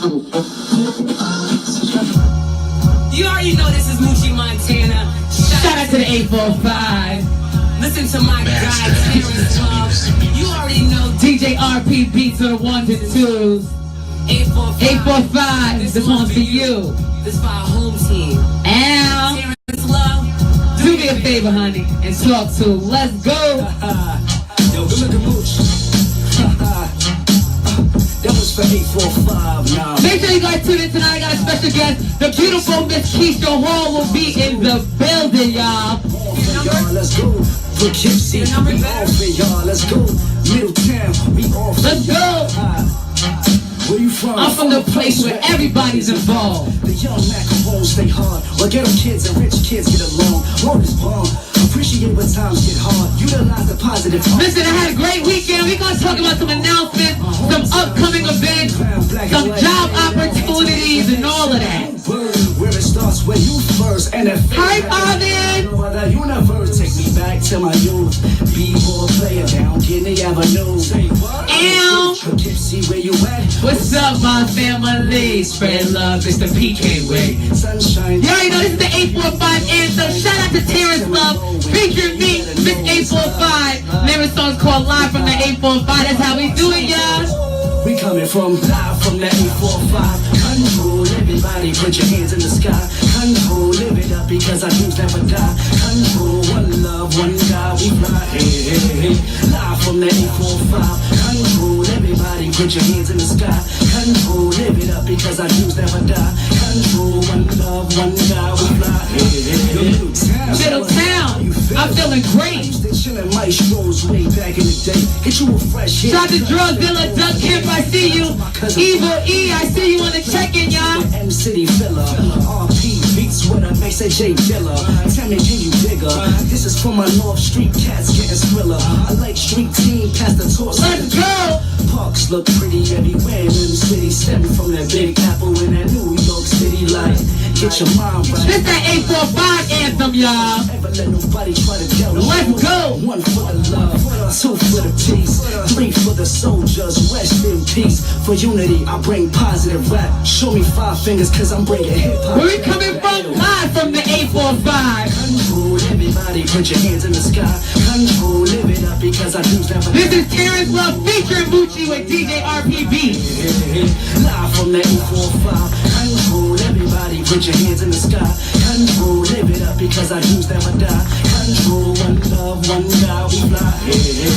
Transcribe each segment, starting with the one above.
You already know this is Moochie Montana. Shout out to the 845. Listen to my guy, Terrence Love. You already know DJ RP beats are the ones and twos. 845. This one's for you. This for our home team. And Terrence Love, do me a favor, honey, and talk to. Let's go. Yo, good looking Mooch. That was for 845 now. Make sure you guys tune in tonight. I got a special guest. The beautiful Miss Keisha Hall will be in the building, y'all. Let's go. Poughkeepsie, we off it, y'all. Let's go. Middletown, we off it. Let's go. Where you from? I'm from the place where everybody's involved. The young macarons stay hard. While ghetto kids and rich kids get along. Word is bomb. Appreciate when times get hard. Utilize the positive. Listen, I had a great weekend. We're going to talk about some announcements, some upcoming events, some job opportunities, and all of that. Where it starts when you first. And if hi, Ivan. No other universe. Take me back to my youth. B-boy player down Guinea Avenue. Say what? Poughkeepsie, where you at? What's up, my family? Spread love, it's the PK way. Sunshine. You already know this is the 845 anthem. Shout out to Terrence Love, featuring me, Miss 845. Lyric song's called Live from the 845. That's how we do it, y'all. We coming from live from the 845. Control everybody, put your hands in the sky. Control, live it up because our dreams never die. Control, one love, one God, we fly. Hey, hey, hey. Live from the 845. Control everybody, put your hands in the sky. Control, live it up because our dreams never die. Control, one love, one God, we fly. Hey, hey, hey. Middletown, I'm feeling great. Chillin' maestros way back in the day. Get you a fresh hit. Shout to Drugzilla, Duck Kemp, I see you. Evil E, I see you on the check-in, y'all. M City Villa, RP beats with a Mace J Dilla. Tell me, can you digger? This is for my North Street cats getting skrilla. I like street team past the torch. Let's go. Parks look pretty everywhere in the city. Stemming from that Big Apple in that New York City life. Get your mind right. This that 845 anthem, y'all. Never let nobody try to tell. Let's go. One for the love, two for the peace, three for the soldiers, rest in peace. For unity, I bring positive rap. Show me 5 fingers, cause I'm bringing hip-hop. Where we coming from? Live from the 845. Control everybody, put your hands in the sky. Control, live it up because our dreams never die. This is Terrence Love featuring Moochie with DJ RPB. Live from the 845. Control everybody, put your hands in the sky. Control, live it up because our dreams never die. Control, one love, one God, we fly.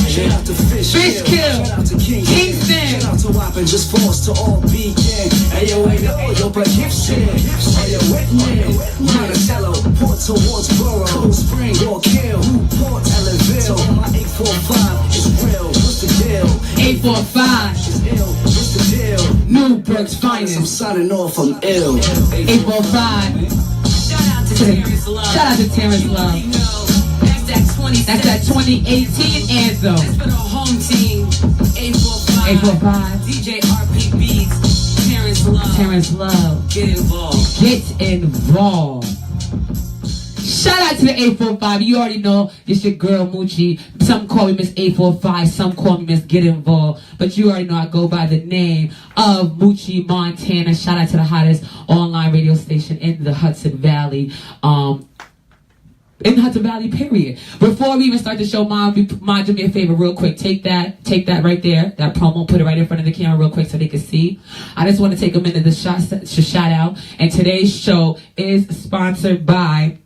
Shout out to Fish Kill. Shout out to Kingston. Shout out to Wap and just forced to all begin. Hey yo, Poughkeepsie. Hey yo, Whitney, Monticello, Port towards Borough, Cold Spring, York Hill, Newport, Ellenville. My 845 is real. What's the deal? 845 is ill. What's the deal? Newburgh's I'm finest. signing off. I'm ill. 845. Shout out to Terrence Love. Shout out to Terrence Love. You know, that's that 2018 anthem. That's for the home team. 845. 845. DJ RP Beats. Terrence Love. Terrence Love. Get involved. Get involved. Shout out to the 845. You already know it's your girl Moochie. Some call me Miss 845. Some call me Miss Get Involved. But you already know I go by the name of Moochie Montana. Shout out to the hottest online radio station in the Hudson Valley. In the Hudson Valley, period. Before we even start the show, Mom, do me a favor real quick. Take that right there, that promo, put it right in front of the camera real quick so they can see. I just want to take a minute to shout out. And today's show is sponsored by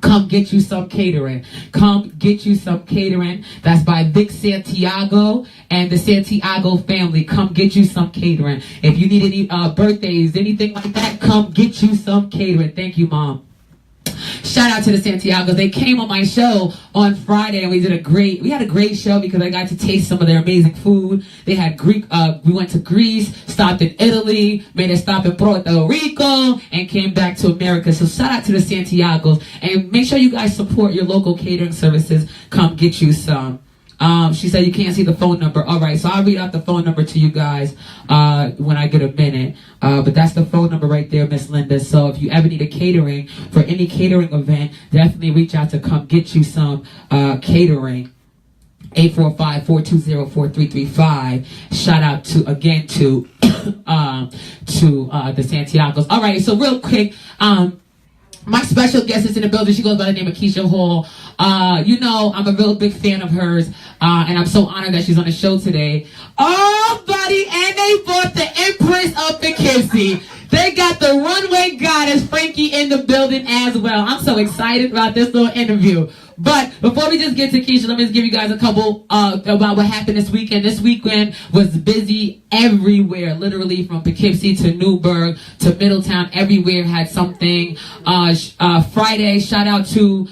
Come Get You Some Catering. Come Get You Some Catering. That's by Vic Santiago and the Santiago family. Come Get You Some Catering. If you need any birthdays, anything like that, come get you some catering. Thank you, Mom. Shout out to the Santiagos. They came on my show on Friday and we had a great show because I got to taste some of their amazing food. They had we went to Greece, stopped in Italy, made a stop in Puerto Rico, and came back to America. So shout out to the Santiagos. And make sure you guys support your local catering services. Come get you some. She said you can't see the phone number. All right, so I'll read out the phone number to you guys when I get a minute. But that's the phone number right there, Miss Linda. So if you ever need a catering for any catering event, definitely reach out to Come Get You Some Catering. 845-420-4335. Shout out to to the Santiagos. All right, so real quick, my special guest is in the building. She goes by the name of Keisha Hall. You know, I'm a real big fan of hers, and I'm so honored that she's on the show today. Oh, buddy, and they brought the Empress of Poughkeepsie. They got the runway goddess Frankie in the building as well. I'm so excited about this little interview. But before we just get to Keisha, let me just give you guys a couple about what happened this weekend. This weekend was busy everywhere, literally from Poughkeepsie to Newburgh to Middletown. Everywhere had something. Friday, shout out to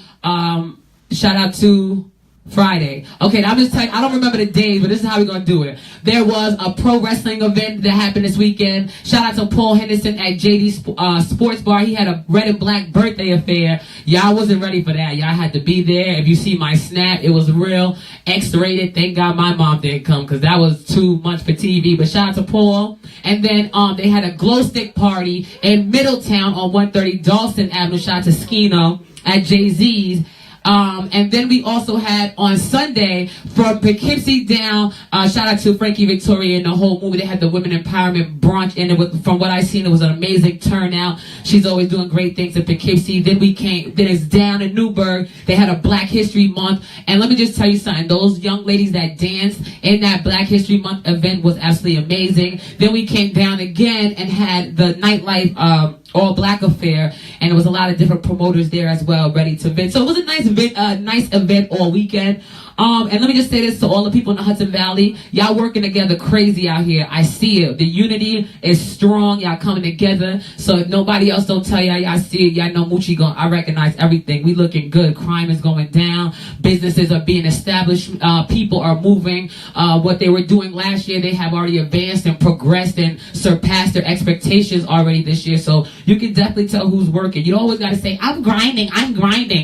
Friday. Okay, I'm just telling you, I don't remember the days, but this is how we're going to do it. There was a pro wrestling event that happened this weekend. Shout out to Paul Henderson at JD Sports Bar. He had a red and black birthday affair. Y'all wasn't ready for that. Y'all had to be there. If you see my snap, it was real X-rated. Thank God my mom didn't come because that was too much for TV. But shout out to Paul. And then they had a glow stick party in Middletown on 130 Dawson Avenue. Shout out to Skino at Jay-Z's. And then we also had on Sunday from Poughkeepsie down, shout out to Frankie Victoria and the whole movie. They had the Women Empowerment brunch, and from what I've seen, it was an amazing turnout. She's always doing great things in Poughkeepsie. Then it's down in Newburgh. They had a Black History Month, and let me just tell you something. Those young ladies that danced in that Black History Month event was absolutely amazing. Then we came down again and had the nightlife all black affair, and there was a lot of different promoters there as well, ready to vent. So it was a nice event all weekend. And let me just say this to all the people in the Hudson Valley. Y'all working together crazy out here. I see it. The unity is strong. Y'all coming together. So if nobody else don't tell y'all see it. Y'all know Moochie I recognize everything. We looking good. Crime is going down. Businesses are being established. People are moving. What they were doing last year, they have already advanced and progressed and surpassed their expectations already this year. So you can definitely tell who's working. You always got to say, I'm grinding,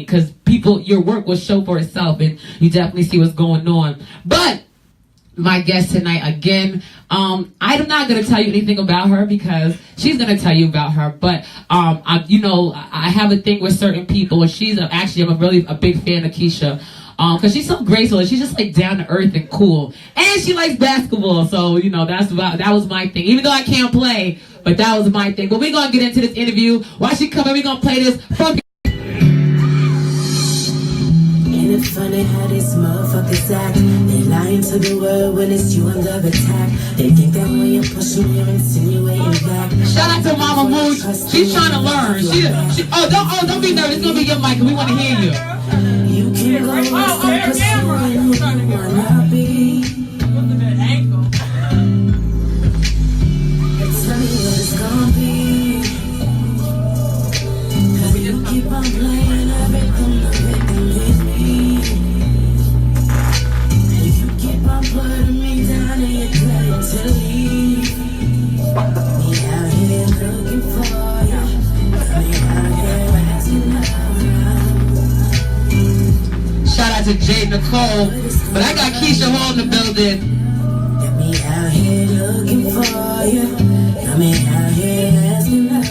because your work will show for itself, and you definitely see what's going on. But my guest tonight, again, I'm not going to tell you anything about her because she's going to tell you about her. But I have a thing with certain people, and I'm really a big fan of Keisha. Because she's so graceful, and she's just like down to earth and cool, and she likes basketball. So that was my thing. Even though I can't play, but that was my thing. But we're gonna get into this interview. While she coming, we're gonna play this funky. Ain't it funny how these motherfuckers act? They lying to the world when it's you under attack. They think that when you push them, you're insinuating back. Shout out to Mama Mooch. She's trying to learn. Don't be nervous. It's gonna be your mic. We want to hear you. You can go and stop pursuing who you wanna be. Tell me what it's gonna be. 'Cause you keep on playing everything with me. And you keep on putting me down and you're trying to leave. Me out here looking for you. Me out here asking around. Shout out to Jay Nicole. But I got Keisha Hall in the building. Get me out here looking for you. Got me out here asking around.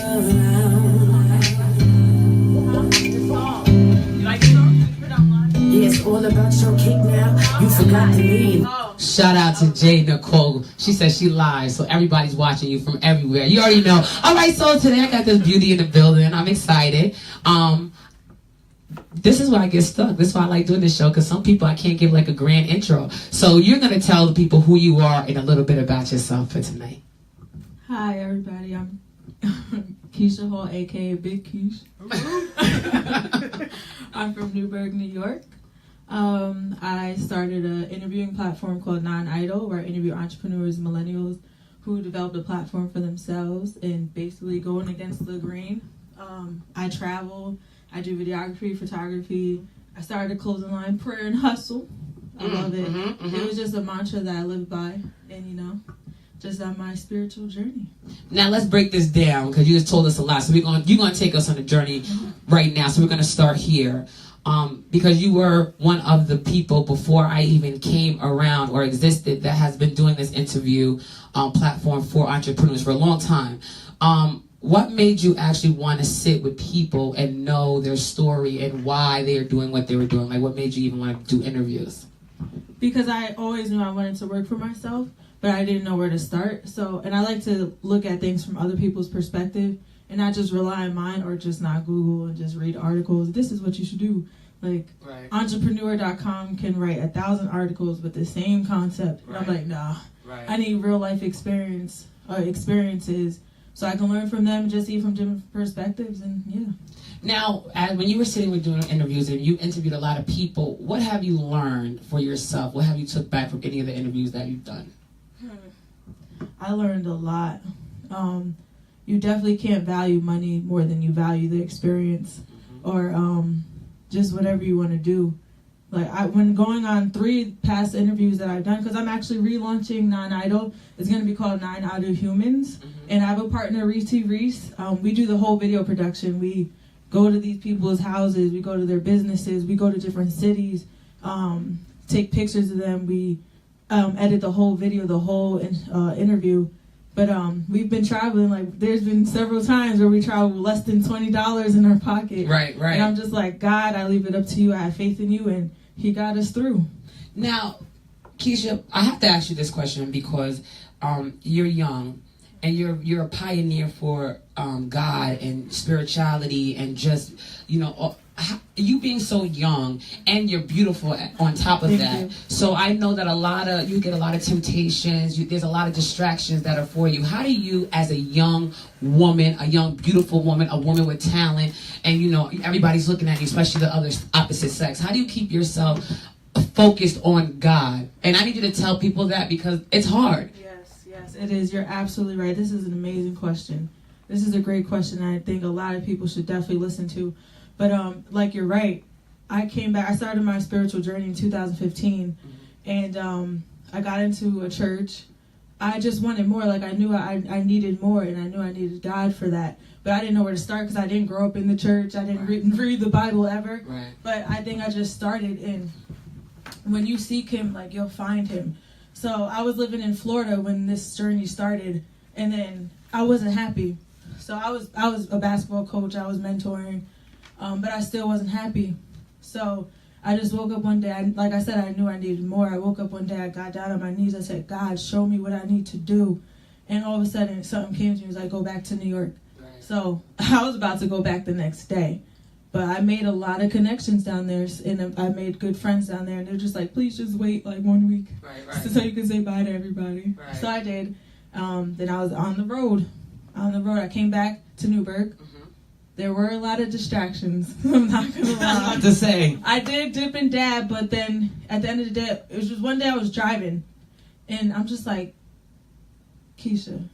Yeah, it's all about your kick now. You forgot the name. Shout out to Jay Nicole. She says she lies, so everybody's watching you from everywhere. You already know. All right, so today I got this beauty in the building. I'm excited. This is where I get stuck. This is why I like doing this show, because some people I can't give like a grand intro. So you're going to tell the people who you are and a little bit about yourself for tonight. Hi, everybody. I'm Keisha Hall, a.k.a. Big Keish. I'm from Newburgh, New York. I started an interviewing platform called Non-Idol, where I interview entrepreneurs, millennials, who developed a platform for themselves and basically going against the grain. I travel. I do videography, photography. I started a clothing line, prayer and hustle. I love it. It was just a mantra that I live by, and just on my spiritual journey. Now let's break this down, because you just told us a lot. So you're going to take us on a journey right now. So we're going to start here. Because you were one of the people before I even came around or existed that has been doing this interview platform for entrepreneurs for a long time. What made you actually want to sit with people and know their story and why they are doing what they were doing? Like, what made you even want to do interviews? Because I always knew I wanted to work for myself, but I didn't know where to start. So, and I like to look at things from other people's perspective and not just rely on mine or just not Google and just read articles. This is what you should do. Like, Right. entrepreneur.com can write 1,000 articles with the same concept. And I'm Right. like, nah, Right. I need real life experiences so I can learn from them and just see from different perspectives. And yeah. Now, when you were sitting with doing interviews and you interviewed a lot of people, what have you learned for yourself? What have you took back from any of the interviews that you've done? I learned a lot. You definitely can't value money more than you value the experience, or just whatever you want to do. Like, when going on 3 past interviews that I've done, because I'm actually relaunching Non-Idol. It's going to be called 9 Out of Humans. And I have a partner, Reese. We do the whole video production. We go to these people's houses. We go to their businesses. We go to different cities, take pictures of them. We edit the whole video, the whole interview. But we've been traveling. Like, there's been several times where we travel with less than $20 in our pocket. Right. And I'm just like, God, I leave it up to you. I have faith in you, and He got us through. Now, Keisha, I have to ask you this question because you're young and you're a pioneer for God and spirituality and just, you being so young and you're beautiful on top of Thank that. you. So I know that you get a lot of temptations. There's a lot of distractions that are for you. How do you, as a young woman, a young beautiful woman, a woman with talent, and everybody's looking at you, especially the opposite sex, how do you keep yourself focused on God? And I need you to tell people that because it's hard. Yes, it is. You're absolutely right. This is an amazing question. This is a great question, and I think a lot of people should definitely listen to. But like, you're right. I came back. I started my spiritual journey in 2015, and I got into a church. I just wanted more. Like, I knew I needed more, and I knew I needed God for that. But I didn't know where to start because I didn't grow up in the church. I didn't read the Bible ever. Right. But I think I just started, and when you seek Him, like, you'll find Him. So I was living in Florida when this journey started, and then I wasn't happy. So I was a basketball coach. I was mentoring. But I still wasn't happy. So I just woke up one day. Like I said, I knew I needed more. I woke up one day. I got down on my knees. I said, God, show me what I need to do. And all of a sudden, something came to me. It was like, go back to New York. Right. So I was about to go back the next day. But I made a lot of connections down there. And I made good friends down there. And they're just like, please just wait like 1 week. Right. So you can say bye to everybody. Right. So I did. Then I was on the road. I came back to Newburgh. There were a lot of distractions. I'm not going to lie. What to say? I did dip and dab, but then at the end of the day, it was just one day I was driving, and I'm just like, Keisha,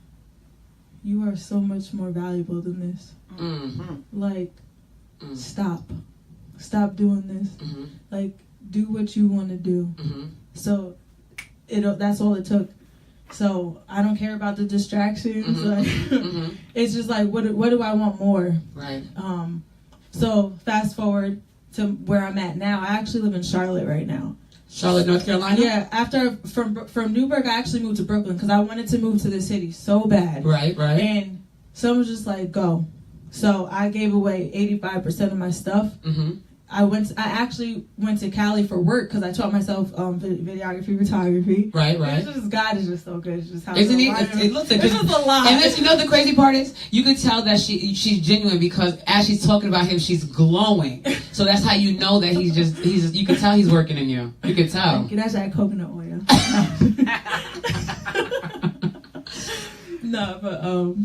you are so much more valuable than this. Like, stop doing this. Like, do what you want to do. So that's all it took. So I don't care about the distractions. Like, it's just like, what do I want more? Right. So fast forward to where I'm at now. I actually live in Charlotte right now. Charlotte, North Carolina? Yeah. After from Newburgh, I actually moved to Brooklyn because I wanted to move to the city so bad. Right. And someone was just like, go. So I gave away 85% of my stuff. I actually went to Cali for work because I taught myself videography, photography. Right. It's just, God is just so good. It's just how Isn't he? It looks like it's just a lot. And this, the crazy part is, you can tell that she's genuine because as she's talking about him, she's glowing. So that's how you know that you can tell he's working in you. You can tell. That's that coconut oil. No, but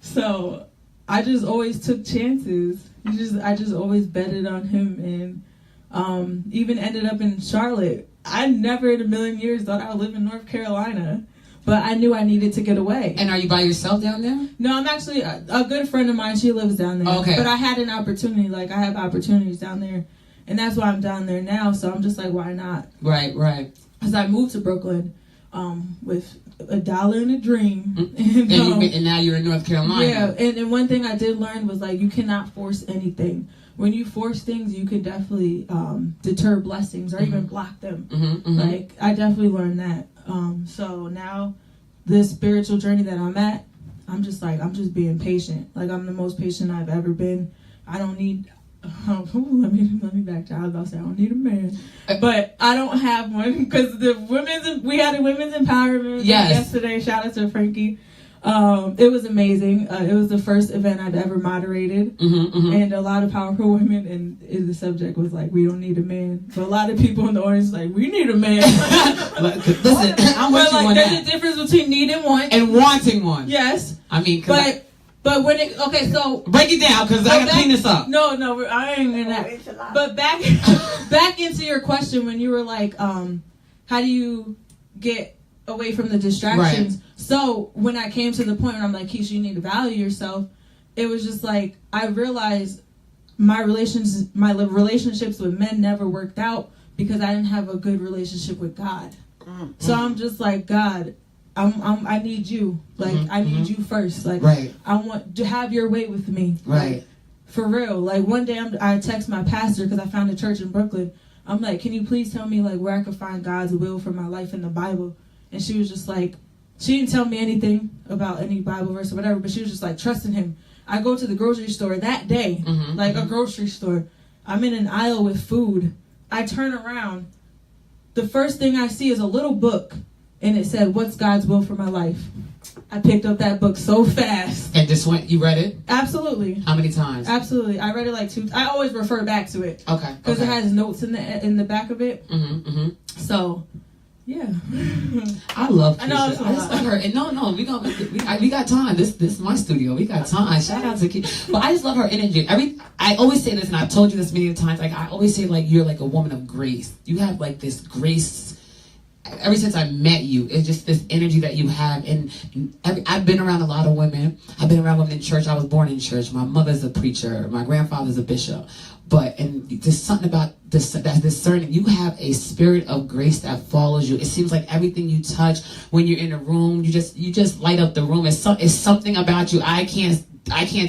so I just always took chances. I just always betted on him, and even ended up in Charlotte. I never in a million years thought I would live in North Carolina, but I knew I needed to get away. And are you by yourself down there? No, I'm actually a good friend of mine. She lives down there. Okay. But I had an opportunity. Like, I have opportunities down there, and that's why I'm down there now. So I'm just like, why not? Right. Because I moved to Brooklyn with $1 and a dream. And now you're in North Carolina. Yeah, and one thing I did learn was, like, you cannot force anything. When you force things, you can definitely deter blessings or even block them. Like, I definitely learned that. So now, this spiritual journey that I'm at, I'm just being patient. Like, I'm the most patient I've ever been. I don't need let me back to. I was about to say I don't need a man, but I don't have one because we had a women's empowerment yesterday. Shout out to Frankie. It was amazing. It was the first event I've ever moderated, and a lot of powerful women. And the subject was like, we don't need a man. But a lot of people in the audience like, we need a man. Listen, I'm with you on there's that. a difference between need and want And wanting one. Yes, I mean, but when it so break it down because I gotta clean this up. No, I ain't in that. But back into your question when you were like, how do you get away from the distractions? Right. So when I came to the point where I'm like, Keisha, you need to value yourself. It was just like I realized my relationships with men never worked out because I didn't have a good relationship with God. So I'm just like, God, I need you. Like, I need you first. Like, I want to have your way with me. Right. Like, for real. Like, one day I text my pastor because I found a church in Brooklyn. I'm like, can you please tell me, like, where I could find God's will for my life in the Bible? And she was just like, she didn't tell me anything about any Bible verse or whatever, but she was just like, trust in him. I go to the grocery store that day, a grocery store. I'm in an aisle with food. I turn around. The first thing I see is a little book. And it said, what's God's will for my life? I picked up that book so fast. And just you read it? Absolutely. How many times? Absolutely. I read it like 2. I always refer back to it. Okay. Because it has notes in the back of it. So, yeah. I love Keisha. I know. I just love her. And no, we got time. This is my studio. We got time. Shout out to Keisha. But I just love her energy. I always say this, and I've told you this many times. Like I always say, like you're like a woman of grace. You have like this grace. Ever since I met you, it's just this energy that you have. And I've been around a lot of women. I've been around women in church. I was born in church. My mother's a preacher. My grandfather's a bishop. And there's something about this that's discerning. You have a spirit of grace that follows you. It seems like everything you touch when you're in a room, you just light up the room. It's something about you. I can't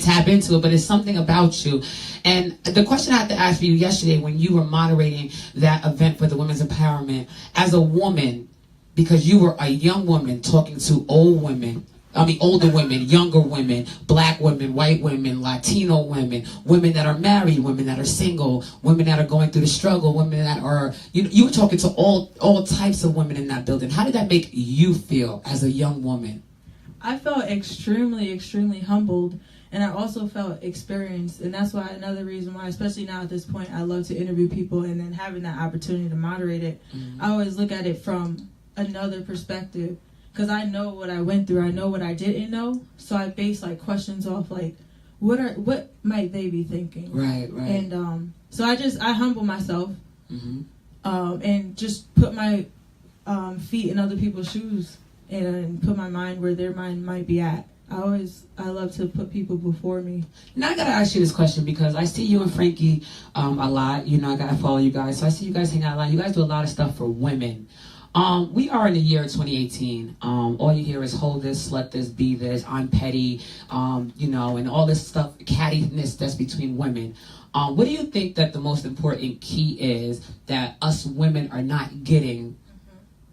tap into it, but it's something about you. And the question I had to ask you yesterday when you were moderating that event for the women's empowerment, as a woman, because you were a young woman talking to older women, younger women, black women, white women, Latino women, women that are married, women that are single, women that are going through the struggle, women that are, you were talking to all types of women in that building. How did that make you feel as a young woman? I felt extremely, extremely humbled, and I also felt experienced, and that's why another reason why, especially now at this point, I love to interview people, and then having that opportunity to moderate it, I always look at it from another perspective, because I know what I went through, I know what I didn't know, so I base like questions off like, what might they be thinking? Right. And so I humble myself, and just put my feet in other people's shoes. And put my mind where their mind might be at. I love to put people before me. Now I gotta ask you this question because I see you and Frankie a lot. You know, I gotta follow you guys. So I see you guys hang out a lot. You guys do a lot of stuff for women. We are in the year 2018. All you hear is hold this, let this, be this, I'm petty, and all this stuff, cattiness that's between women. What do you think that the most important key is that us women are not getting,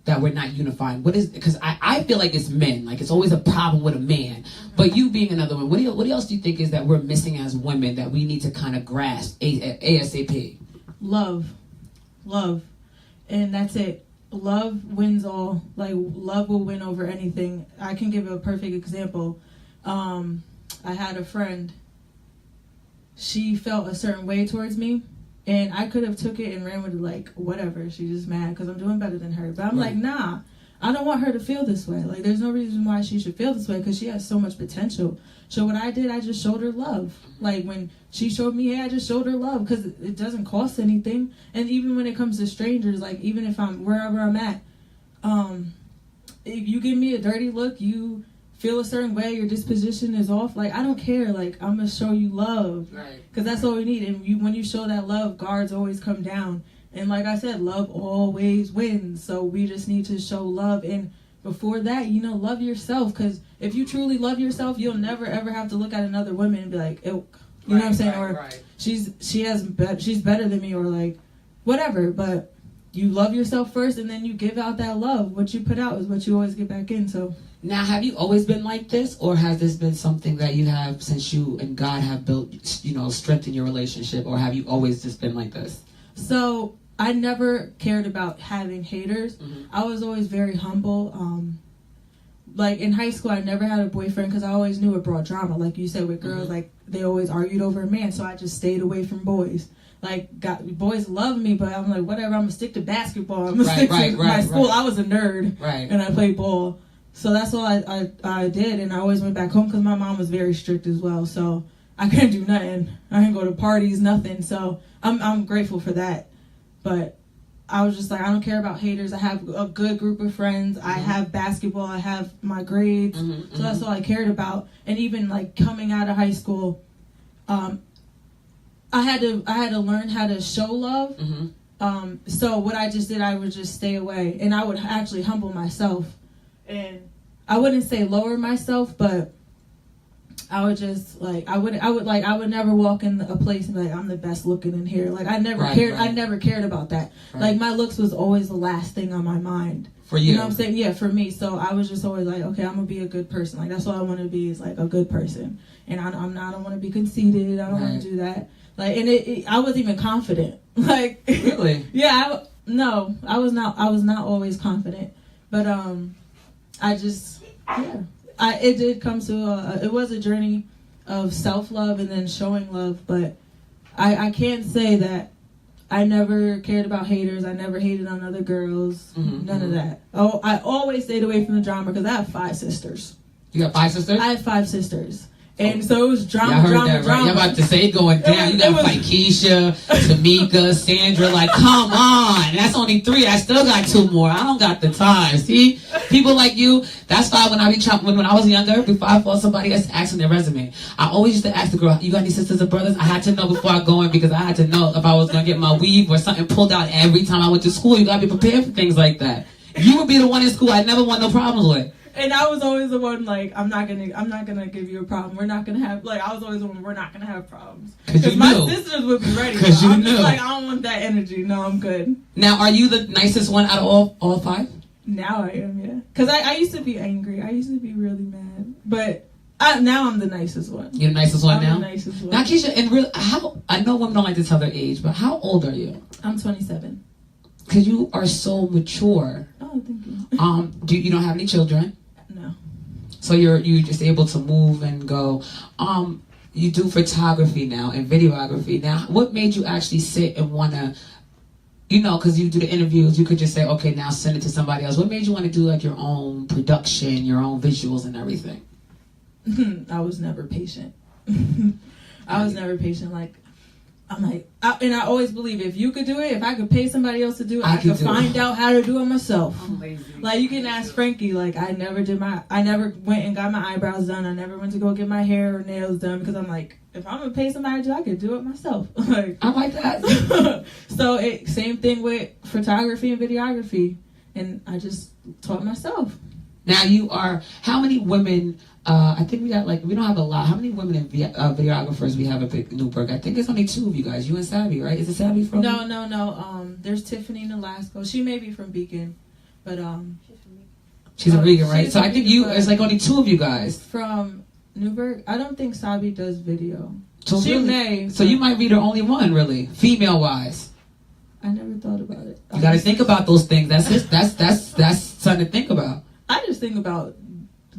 that we're not unifying? What is, because I feel like it's men, like it's always a problem with a man, but you being another one, what else do you think is that we're missing as women that we need to kind of grasp ASAP? Love, and that's it. Love wins all. Like, love will win over anything. I can give a perfect example. I had a friend, she felt a certain way towards me, and I could have took it and ran with it like, whatever, she's just mad because I'm doing better than her. But I'm like, nah, I don't want her to feel this way. Like, there's no reason why she should feel this way because she has so much potential. So what I did, I just showed her love. Like, when she showed me, hey, I just showed her love because it doesn't cost anything. And even when it comes to strangers, like, even if I'm wherever I'm at, if you give me a dirty look, you feel a certain way, your disposition is off, like, I don't care. Like, I'm gonna show you love, right? Because that's all we need. And when you show that love, guards always come down. And like I said, love always wins. So we just need to show love. And before that, love yourself. Because if you truly love yourself, you'll never ever have to look at another woman and be like, "Ew," you know what I'm saying? Or she's better than me, or like whatever. But you love yourself first, and then you give out that love. What you put out is what you always get back in. So Now, have you always been like this, or has this been something that you have since you and God have built, strengthened your relationship, or have you always just been like this? So I never cared about having haters. I was always very humble. Like in high school, I never had a boyfriend because I always knew it brought drama. Like you said with girls, like they always argued over a man, so I just stayed away from boys. Like boys love me, but I'm like, whatever. I'm gonna stick to basketball. I'm gonna stick to my school. I was a nerd, and I played ball. So that's all I did, and I always went back home because my mom was very strict as well. So I couldn't do nothing. I couldn't go to parties, nothing. So I'm grateful for that. But I was just like, I don't care about haters. I have a good group of friends. I have basketball. I have my grades. So that's all I cared about. And even like coming out of high school, I had to learn how to show love. So what I just did, I would just stay away, and I would actually humble myself. And I wouldn't say lower myself, but I would just like I would never walk in a place and be like, I'm the best looking in here. Like I never cared. I never cared about that. Like my looks was always the last thing on my mind. For you, you know what I'm saying? Yeah, for me. So I was just always like, okay, I'm gonna be a good person. Like that's all I want to be, is like a good person. And I don't want to be conceited. I don't want to do that. Like, and I wasn't even confident. Like really? Yeah. I was not always confident. But it did come to it was a journey of self-love and then showing love, but I can't say that I never cared about haters. I never hated on other girls. None of that. Oh, I always stayed away from the drama because I have 5 sisters. You got 5 sisters? I have 5 sisters. And so it was drama. You're about to say it going down. You gotta fight Keisha, Tamika, Sandra. Like, come on. That's only 3. I still got 2 more. I don't got the time. See? People like you, that's why when I was younger, before I fought somebody else asking their resume, I always used to ask the girl, you got any sisters or brothers? I had to know before I go in, because I had to know if I was gonna get my weave or something pulled out every time I went to school. You gotta be prepared for things like that. You would be the one in school I never want no problems with. And I was always the one like, I'm not gonna give you a problem. We're not gonna have, like, I was always the one, we're not gonna have problems. Because my sisters would be ready. Because you knew. Just like, I don't want that energy. No, I'm good. Now, are you the nicest one out of all 5? Now I am, yeah. Because I used to be angry. I used to be really mad. But now I'm the nicest one. You're the nicest one now? I'm the nicest one. Now, Keisha, I know women don't like to tell their age, but how old are you? I'm 27. Because you are so mature. Oh, thank you. You don't have any children? No. So you're just able to move and go. You do photography now and videography. Now, what made you actually sit and want to, because you do the interviews, you could just say, okay, now send it to somebody else. What made you want to do like your own production, your own visuals and everything? I was never patient. I was never patient. Like, I'm like, and I always believe if you could do it, if I could pay somebody else to do it, I could find out how to do it myself. I'm lazy. Like, you can ask Frankie, like, I never went and got my eyebrows done. I never went to go get my hair or nails done, because I'm like, if I'm gonna pay somebody to do it, I could do it myself. Like, I like that. So same thing with photography and videography, and I just taught myself. Now how many women, I think we don't have a lot. How many women in videographers we have at Newburgh? I think it's only 2 of you guys. You and Savvy, right? Is it Savvy from? No. There's Tiffany Nolasco. She may be from Beacon, but she's a Beacon, right? So I think it's like only 2 of you guys. From Newburgh? I don't think Sabi does video. So she really, may. So you might be the only one, really, female-wise. I never thought about it. You got to think about those things. That's something to think about. I just think about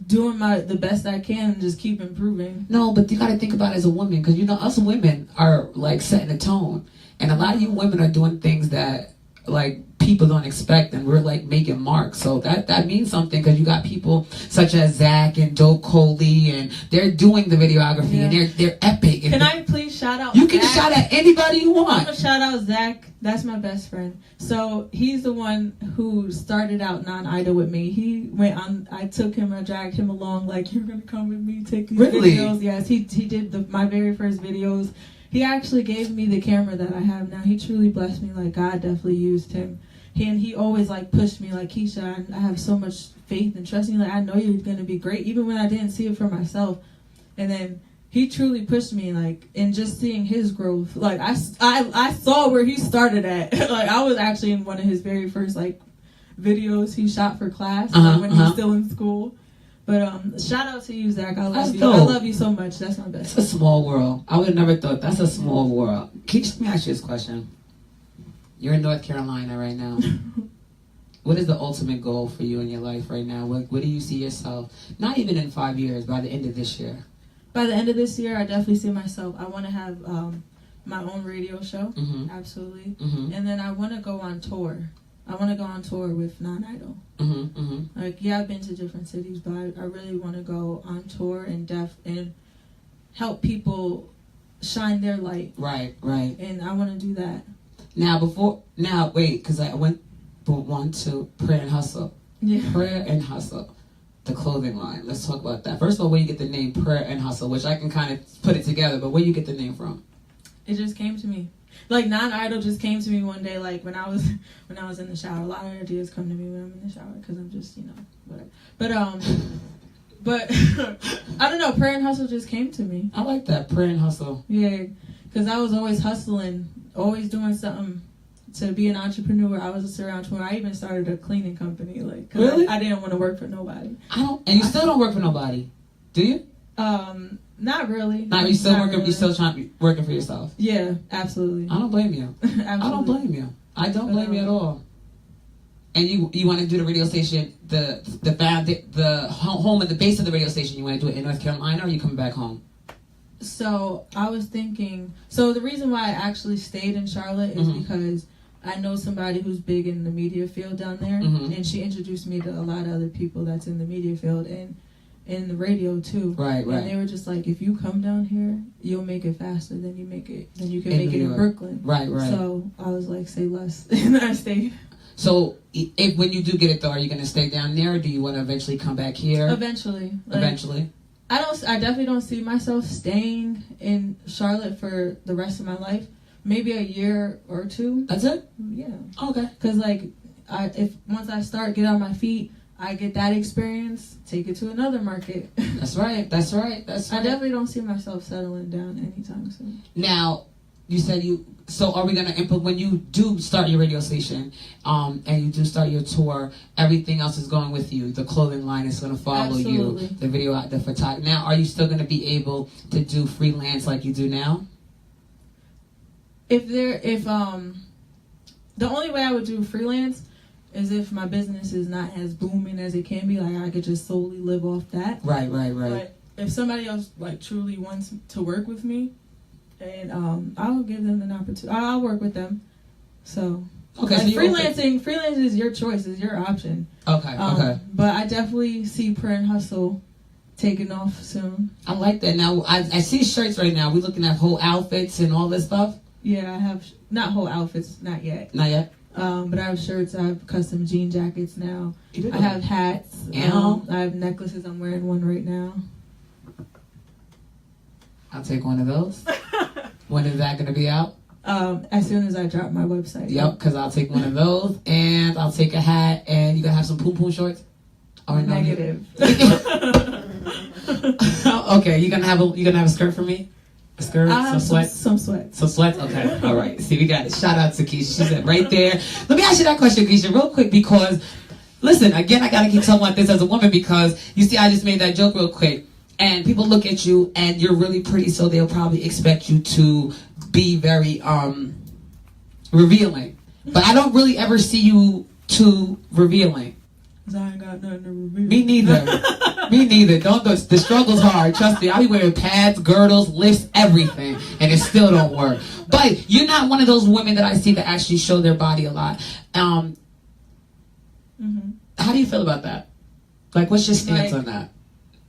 doing the best I can and just keep improving. No, but you got to think about it as a woman, because us women are like setting a tone, and a lot of you women are doing things that like people don't expect, and we're like making marks. So that means something, because you got people such as Zach and Joe Coley, and they're doing the videography, and they're epic. Can I please shout out? You can shout out anybody you want. I'm gonna shout out Zach. That's my best friend. So he's the one who started out non-idol with me. He went on. I took him. I dragged him along. Like, you're gonna come with me, take these videos. Yes, he did my very first videos. He actually gave me the camera that I have now. He truly blessed me. Like, God definitely used him. And he always like pushed me, like, Keisha, I have so much faith and trust in you. Like, I know you're gonna be great, even when I didn't see it for myself. And then he truly pushed me, like, in just seeing his growth. Like, I saw where he started at. Like, I was actually in one of his very first like videos he shot for class, like, when he was still in school. But shout out to you, Zach. I That's love you. dope. I love you so much. That's my best. It's a small world. I would have never thought. That's a small world. Keisha, let me ask you this question. You're in North Carolina right now. What is the ultimate goal for you in your life right now? What do you see yourself, not even in 5 years, by the end of this year? By the end of this year, I definitely see myself. I want to have my own radio show. Mm-hmm. Absolutely. Mm-hmm. And then I want to go on tour. I want to go on tour with Non-Idol. Mm-hmm. Mm-hmm. Like, yeah, I've been to different cities, but I really want to go on tour and help people shine their light. Right, right. And I want to do that. Now, wait, because I went from one to Prayer and Hustle. Yeah. Prayer and Hustle, the clothing line. Let's talk about that. First of all, where you get the name Prayer and Hustle, which I can kind of put it together, but where you get the name from? It just came to me. Like, Non-Idol just came to me one day, like, when I was in the shower. A lot of ideas come to me when I'm in the shower, because I'm just, whatever. But I don't know, Prayer and Hustle just came to me. I like that, Prayer and Hustle. Yeah, because I was always hustling, always doing something to be an entrepreneur. I was a surround entrepreneur. I even started a cleaning company, like, 'cause really? I didn't want to work for nobody. And you still don't work for nobody, do you? Not really. No, you still Not working. really. You still working for yourself. Yeah, absolutely. I don't blame you. Absolutely. I don't blame you. I don't blame you at all. And you want to do the radio station, the home of the base of the radio station. You want to do it in North Carolina, or are you coming back home? So I was thinking. So the reason why I actually stayed in Charlotte is because I know somebody who's big in the media field down there, and she introduced me to a lot of other people that's in the media field and in the radio too. Right. And they were just like, if you come down here, you'll make it faster than you can In make New it in York. Brooklyn. Right. So I was like, say less, and I stayed. So if when you do get it though, are you going to stay down there, or do you want to eventually come back here? Eventually. Eventually. I definitely don't see myself staying in Charlotte for the rest of my life. Maybe a year or two. That's it? Yeah. Okay. Because once I get on my feet, I get that experience, take it to another market. That's right. I definitely don't see myself settling down anytime soon. Now, you said so are we going to implement, when you do start your radio station, and you do start your tour, everything else is going with you. The clothing line is going to follow Absolutely. you. The video, the photography. Now, are you still going to be able to do freelance like you do now? The only way I would do freelance is if my business is not as booming as it can be, like I could just solely live off that. Right. But if somebody else like truly wants to work with me, and I'll give them an opportunity. I'll work with them. So okay, like, so freelance is your choice, is your option. Okay. But I definitely see Prayer and Hustle taking off soon. I like that. Now I see shirts right now. We're looking at whole outfits and all this stuff. Yeah, I have not whole outfits, not yet. Not yet. But I have shirts. I have custom jean jackets now. You do? I have hats. Yeah. I have necklaces. I'm wearing one right now. I'll take one of those. When is that going to be out? As soon as I drop my website. Yep, because I'll take one of those, and I'll take a hat, and you going to have some poom shorts? Or no? Negative. Okay, you gonna have a skirt for me? A skirt, some sweats? Some sweats. Some sweats? Okay, all right. See, we got it. Shout out to Keisha. She said right there. Let me ask you that question, Keisha, real quick, because, listen, again, I got to keep talking about this as a woman, because, you see, I just made that joke real quick, and people look at you, and you're really pretty, so they'll probably expect you to be very revealing. But I don't really ever see you too revealing. 'Cause I ain't got nothing to reveal. Me neither. Me neither. The struggle's hard. Trust me. I be wearing pads, girdles, lifts, everything, and it still don't work. But you're not one of those women that I see that actually show their body a lot. How do you feel about that? Like, what's your stance on that?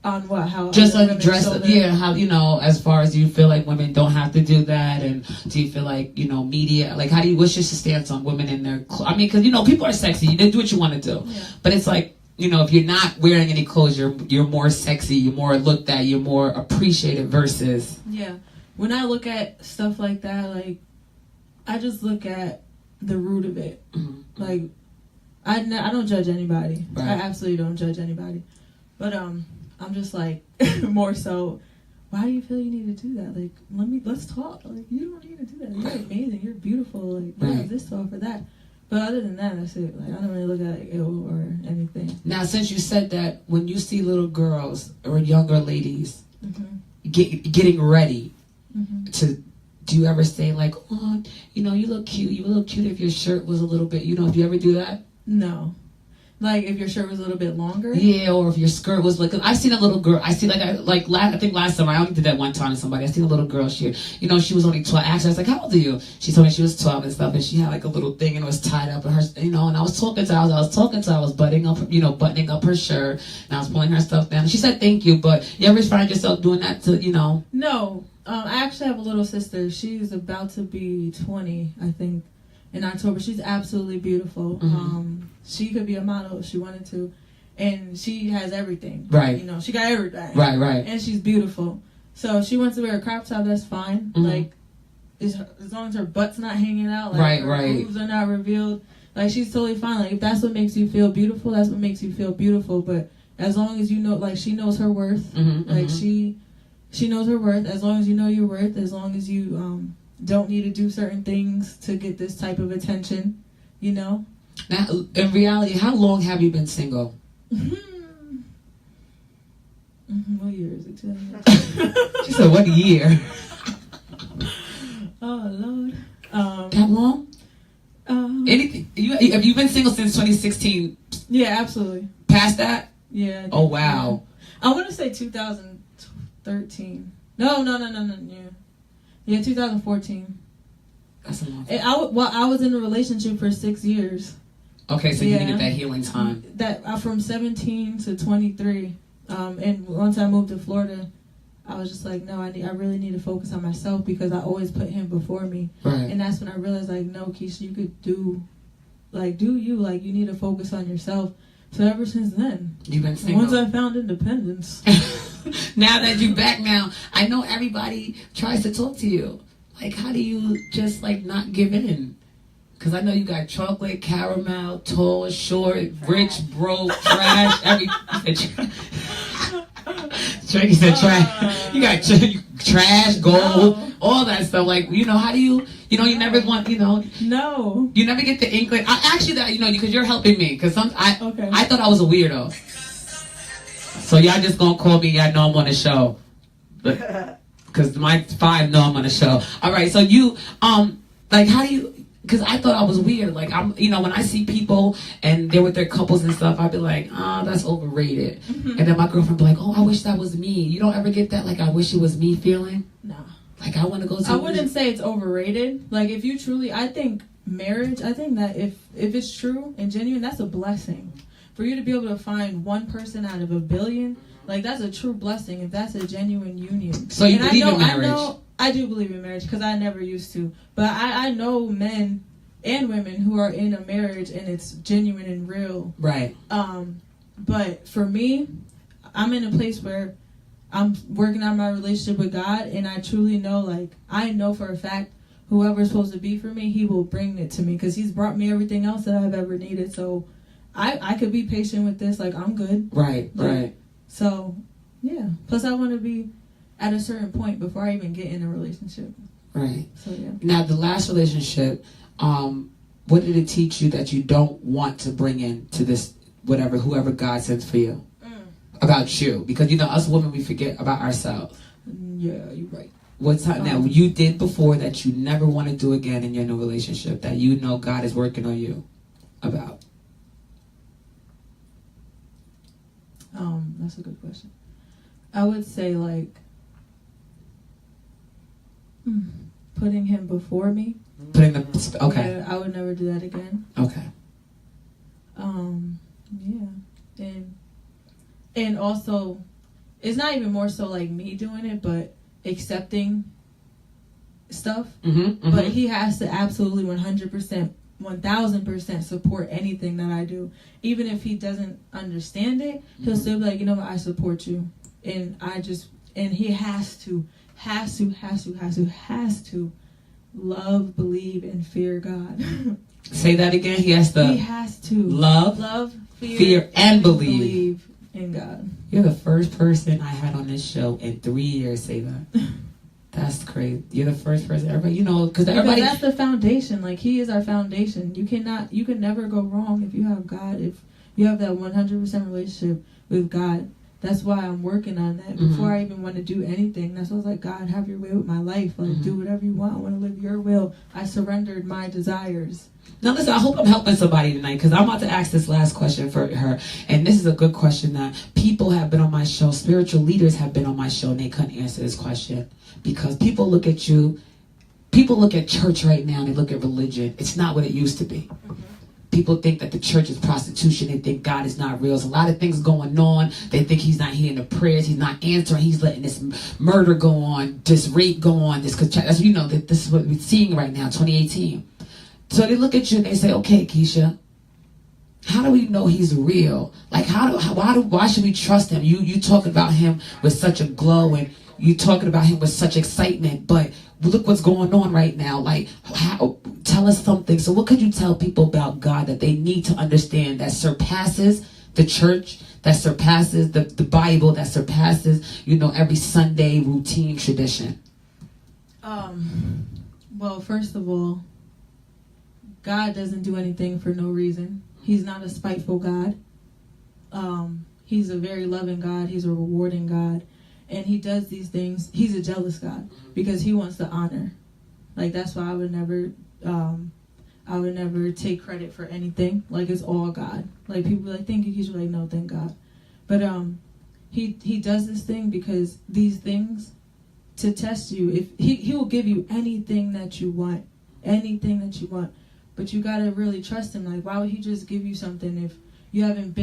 On what? How? Just other like women dress, show their- yeah. How, as far as you feel like women don't have to do that, and do you feel like media? Like, what's your stance on women in their? I mean, because people are sexy. You do what you want to do, yeah. But it's like if you're not wearing any clothes, you're more sexy. You're more looked at. You're more appreciated versus. Yeah, when I look at stuff like that, like I just look at the root of it. Mm-hmm. Like I don't judge anybody. Right. I absolutely don't judge anybody. But I'm just like more so. Why do you feel you need to do that? Like let's talk. Like you don't need to do that. You're amazing. You're beautiful. Like you have this to offer that. But other than that, that's it. Like, I don't really look at it ill or anything. Now, since you said that, when you see little girls or younger ladies getting ready to, do you ever say like, oh, you know, you look cute. You would look cute if your shirt was a little bit, you know, do you ever do that? No. Like, if your shirt was a little bit longer? Yeah, or if your skirt was like, I've seen a little girl, I think last summer, I only did that one time to somebody, I seen a little girl, she was only 12, actually I was like, how old are you? She told me she was 12 and stuff, and she had like a little thing and it was tied up in her, you know, and I was talking to her, I was buttoning up her shirt, and I was pulling her stuff down. She said thank you, but you ever find yourself doing that to, you know? No, I actually have a little sister, she's about to be 20, I think, in October. She's absolutely beautiful. She could be a model if she wanted to, and she has everything. Right. You know, she got everything. Right. And she's beautiful. So if she wants to wear a crop top, that's fine. Like, as long as her butt's not hanging out, like her boobs are not revealed, like she's totally fine. Like, if that's what makes you feel beautiful, that's what makes you feel beautiful. But as long as you know, like, she knows her worth. Like she knows her worth. As long as you know your worth, as long as you don't need to do certain things to get this type of attention, you know. Now, in reality, how long have you been single? What year is it? She said, what year? Oh, Lord. That long? Anything? Have you been single since 2016? Yeah, absolutely. Past that? Yeah. Oh, wow. I want to say 2013. No. Yeah, 2014. That's a long time. I was in a relationship for 6 years. Okay, so you needed that healing time. That from 17 to 23. And once I moved to Florida, I was just like, no, I really need to focus on myself, because I always put him before me. Right. And that's when I realized, like, no, Keisha, you could do you. Like, you need to focus on yourself. So ever since then, you've been single. Once I found independence. Now that you're back now, I know everybody tries to talk to you. Like, how do you just, like, not give in? Because I know you got chocolate, caramel, tall, short, rich, broke, trash, Tracy said trash. You got trash, gold, all that stuff. Like, you know, how do you never want, No. You never get the inkling. Actually, that, because you're helping me. Because I thought I was a weirdo. So y'all just gonna call me, y'all know I'm on the show. Because my 5 know I'm on the show. All right, so you, like, how do you, because I thought I was weird. Like, I'm, when I see people and they're with their couples and stuff, I'd be like, that's overrated. And then my girlfriend be like, oh, I wish that was me. You don't ever get that, like, I wish it was me feeling? No. Like, I want to go to... I wouldn't say it's overrated. Like, if you truly, I think marriage, I think that if it's true and genuine, that's a blessing. For you to be able to find one person out of a billion, like, that's a true blessing if that's a genuine union. So you believe in marriage? I do believe in marriage, because I never used to. But I know men and women who are in a marriage and it's genuine and real. Right. But for me, I'm in a place where I'm working on my relationship with God, and I truly know, like, I know for a fact whoever's supposed to be for me, he will bring it to me, because he's brought me everything else that I've ever needed. So I could be patient with this. Like, I'm good. Right, right. So, yeah. Plus, I want to be at a certain point before I even get in a relationship. Right. So, yeah. Now, the last relationship, what did it teach you that you don't want to bring into this, whoever God sends for you? About you? Because, us women, we forget about ourselves. Yeah, you're right. What's something that you did before that you never want to do again in your new relationship that you know God is working on you about? That's a good question. I would say, like, putting him before me. Okay. Yeah, I would never do that again. Okay. Yeah. And also, it's not even more so like me doing it, but accepting stuff. But he has to absolutely 100%, 1000% support anything that I do. Even if he doesn't understand it, he'll still be like, you know what, I support you. And he has to love, believe, and fear God. Say that again. He has to love, fear, and believe in God. You're the first person I had on this show in 3 years say that. That's great. You're the first person ever, because Because everybody. that's the foundation. Like, he is our foundation. You can never go wrong if you have God. If you have that 100% relationship with God. That's why I'm working on that. Before I even want to do anything, that's why I was like, God, have your way with my life. Like, do whatever you want. I want to live your will. I surrendered my desires. Now listen, I hope I'm helping somebody tonight, because I'm about to ask this last question for her. And this is a good question that people have been on my show, spiritual leaders have been on my show, and they couldn't answer this question. Because people look at you, people look at church right now, and they look at religion. It's not what it used to be. People think that the church is prostitution. They think God is not real. There's a lot of things going on. They think he's not hearing the prayers. He's not answering. He's letting this murder go on, this rape go on. This is what we're seeing right now, 2018. So they look at you and they say, okay, Keisha, how do we know he's real? Like, why should we trust him? You talking about him with such a glow, and you talking about him with such excitement, but look what's going on right now. Like, tell us something. So what could you tell people about God that they need to understand that surpasses the church, that surpasses the Bible, that surpasses, every Sunday routine tradition? Well, first of all, God doesn't do anything for no reason. He's not a spiteful God. He's a very loving God. He's a rewarding God. And he does these things. He's a jealous God because he wants the honor. Like, that's why I would never take credit for anything. Like, it's all God. Like, people are like, thank you, Keisha. Like, no, thank God. But he does this thing because these things to test you. If he will give you anything that you want, but you gotta really trust him. Like, why would he just give you something if you haven't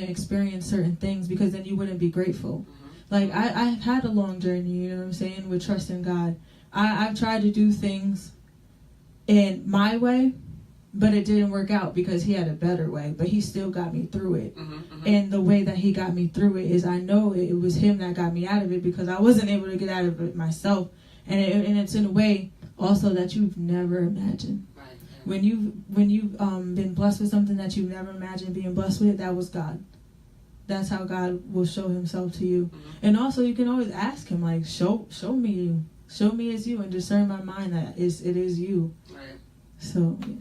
experienced certain things? Because then you wouldn't be grateful. Like, I've had a long journey, you know what I'm saying, with trusting God. I've tried to do things in my way, but it didn't work out because he had a better way. But he still got me through it. And the way that he got me through it is, I know it was him that got me out of it because I wasn't able to get out of it myself. And it's in a way also that you've never imagined. When you've been blessed with something that you've never imagined being blessed with, that was God. That's how God will show himself to you. And also, you can always ask him, like, show me you. Show me as you, and discern my mind that it is you. Right. So, yeah.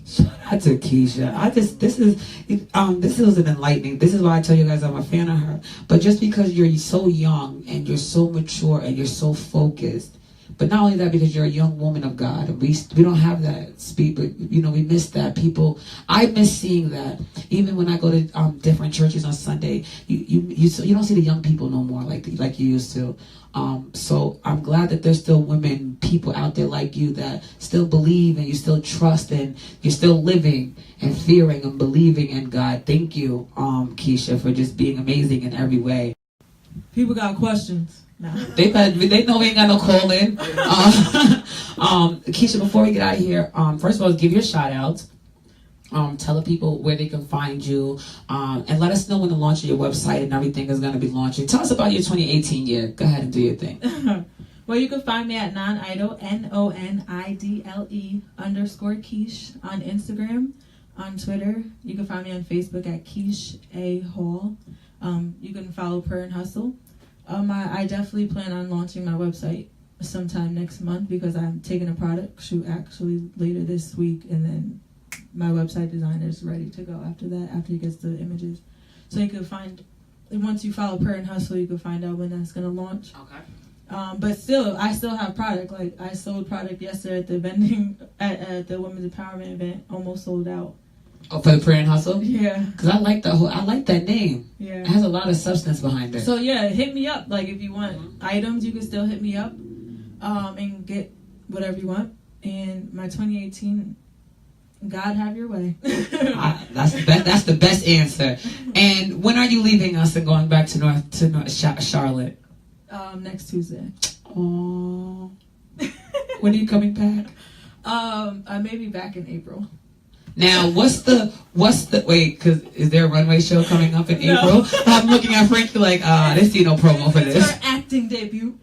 Shout out to Keisha. This is an enlightening. This is why I tell you guys I'm a fan of her. But just because you're so young and you're so mature and you're so focused, but not only that, because you're a young woman of God, we don't have that speed, but we miss that. I miss seeing that. Even when I go to different churches on Sunday, you don't see the young people no more like you used to. So I'm glad that there's still people out there like you that still believe, and you still trust, and you're still living and fearing and believing in God. Thank you, Keisha, for just being amazing in every way. People got questions. No. They know we ain't got no call in. Keisha, before we get out of here, first of all, give your shout outs. Tell the people where they can find you, and let us know when the launch of your website and everything is going to be launching. Tell us about your 2018 year. Go ahead and do your thing. Well, you can find me at nonidle, NONIDLE_Keish on Instagram, on Twitter. You can find me on Facebook at Keisha Hall. You can follow Prayer and Hustle. I definitely plan on launching my website sometime next month because I'm taking a product shoot actually later this week, and then my website designer is ready to go after that, after he gets the images. So you can find, once you follow Prayer and Hustle, you can find out when that's going to launch. Okay. But still, I still have product. Like, I sold product yesterday at the vending, at the Women's Empowerment event, almost sold out. Oh, for the Prayer and Hustle? Yeah. Because I like that name. Yeah. It has a lot of substance behind it. So yeah, hit me up. Like, if you want items, you can still hit me up, and get whatever you want. And my 2018, God have your way. That's the best answer. And when are you leaving us and going back to North Charlotte? Next Tuesday. Oh. When are you coming back? I may be back in April. Now, what's the wait? Because is there a runway show coming up in April? I'm looking at Frankie like, they see no promo for this. Her acting debut.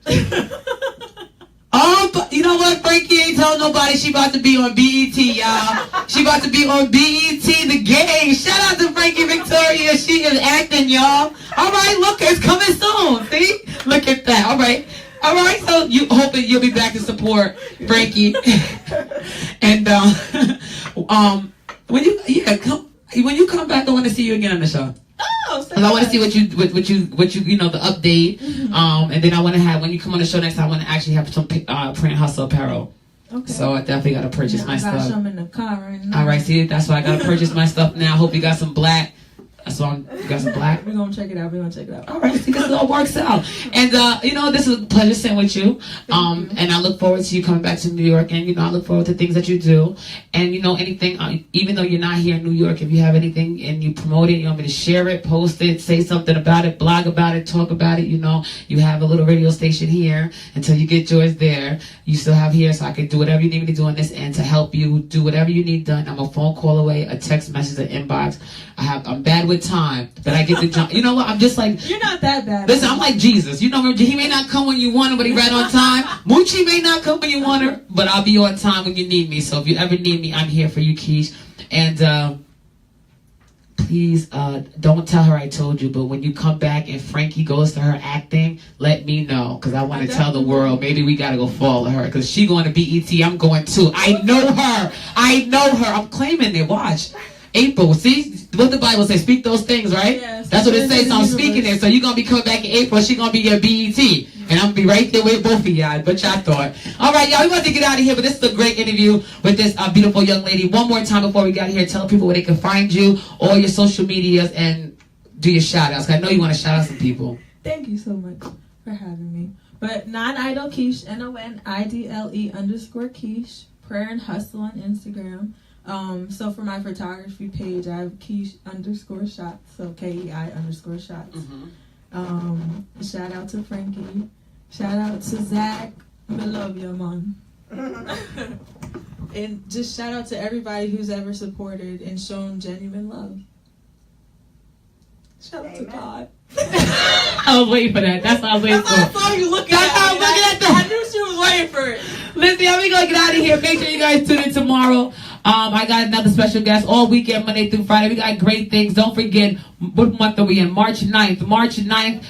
Oh, but you know what? Frankie ain't telling nobody she about to be on BET, y'all. She about to be on BET The Game. Shout out to Frankie Victoria. She is acting, y'all. All right, look, it's coming soon. See? Look at that. All right. All right, so you hoping you'll be back to support Frankie. And when you come back, I want to see you again on the show. Oh, so I want to see what you the update. And then I want to have, when you come on the show next time, I want to actually have some print hustle apparel. Okay. So I definitely got to purchase my I got stuff. some in the car right now. All right, see, that's why I got to purchase my stuff now. Hope you got some black. You got some black. We're gonna check it out. All right, see, this all works out. And this is a pleasure sitting with you. And I look forward to you coming back to New York. And I look forward to things that you do. And anything, even though you're not here in New York, if you have anything and you promote it, you want me to share it, post it, say something about it, blog about it, talk about it. You have a little radio station here until you get yours there. You still have here, so I can do whatever you need me to do on this end to help you do whatever you need done. I'm a phone call away, a text message, an inbox. I'm bad with time, but I get the job. You know what? I'm just like, you're not that bad. Listen, I'm like Jesus. He may not come when you want him, but he right on time. Moochie may not come when you want her, but I'll be on time when you need me. So if you ever need me, I'm here for you, Keish. And please don't tell her I told you, but when you come back and Frankie goes to her acting, let me know, because I want to tell the world. Maybe we got to go follow her, because she going to BET. I'm going too. I know her. I'm claiming it. Watch. April, see what the Bible says, speak those things, right? Yes, that's what it says, so I'm speaking it. So you're going to be coming back in April, she's going to be your BET. And I'm going to be right there with both of y'all, but y'all thought. All right, y'all, we want to get out of here, but this is a great interview with this beautiful young lady. One more time before we got here, tell people where they can find you, all your social medias, and do your shout-outs. I know you want to shout out some people. Thank you so much for having me. But Non-Idol Keish, NONIDLE_Keish, Prayer and Hustle on Instagram. So for my photography page, I have Keish_shots, so KEI_shots. Shout out to Frankie. Shout out to Zach. I love you, man. And just shout out to everybody who's ever supported and shown genuine love. Shout out to God. I was waiting for that. That's what I was waiting for. I saw you looking That's how I was looking at that. I knew she was waiting for it. Listen, y'all, we gonna get out of here. Make sure you guys tune in tomorrow. I got another special guest all weekend, Monday through Friday. We got great things. Don't forget, what month are we in? March 9th. March 9th,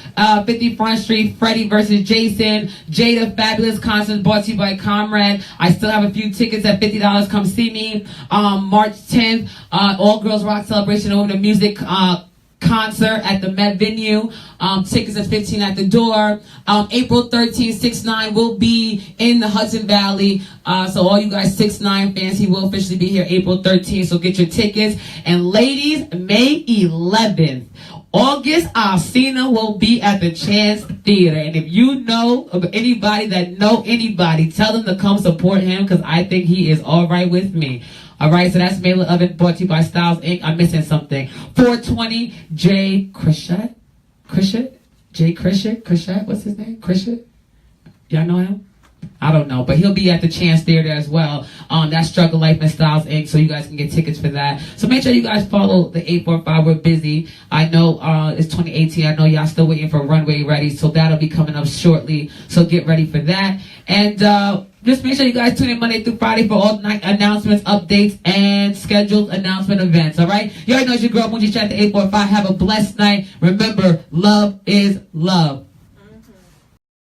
50 Front Street, Freddie versus Jason. Jada Fabulous concert brought to you by Comrade. I still have a few tickets at $50. Come see me. March 10th, All Girls Rock Celebration over the music concert at the Met venue. Tickets at $15 at the door. April 13th, 6ix9ine will be in the Hudson Valley. So all you guys 6ix9ine fans, he will officially be here April 13th. So get your tickets. And ladies, May 11th, August Alsina will be at the Chance Theater. And if you know of anybody that know anybody, tell them to come support him, because I think he is all right with me. All right, so that's May 11th, brought to you by Styles Inc. I'm missing something. 420 Jay Krishet? Jay Krishet? What's his name? Krishet? Y'all know him? I don't know, but he'll be at the Chance Theater as well. That's Struggle Life and Styles Inc., so you guys can get tickets for that. So make sure you guys follow the 845. We're busy. I know it's 2018. I know y'all still waiting for Runway Ready, so that'll be coming up shortly. So get ready for that. And just make sure you guys tune in Monday through Friday for all night announcements, updates, and scheduled announcement events, all right? You already know it's your girl, Moochie Keisha, 845. Have a blessed night. Remember, love is love.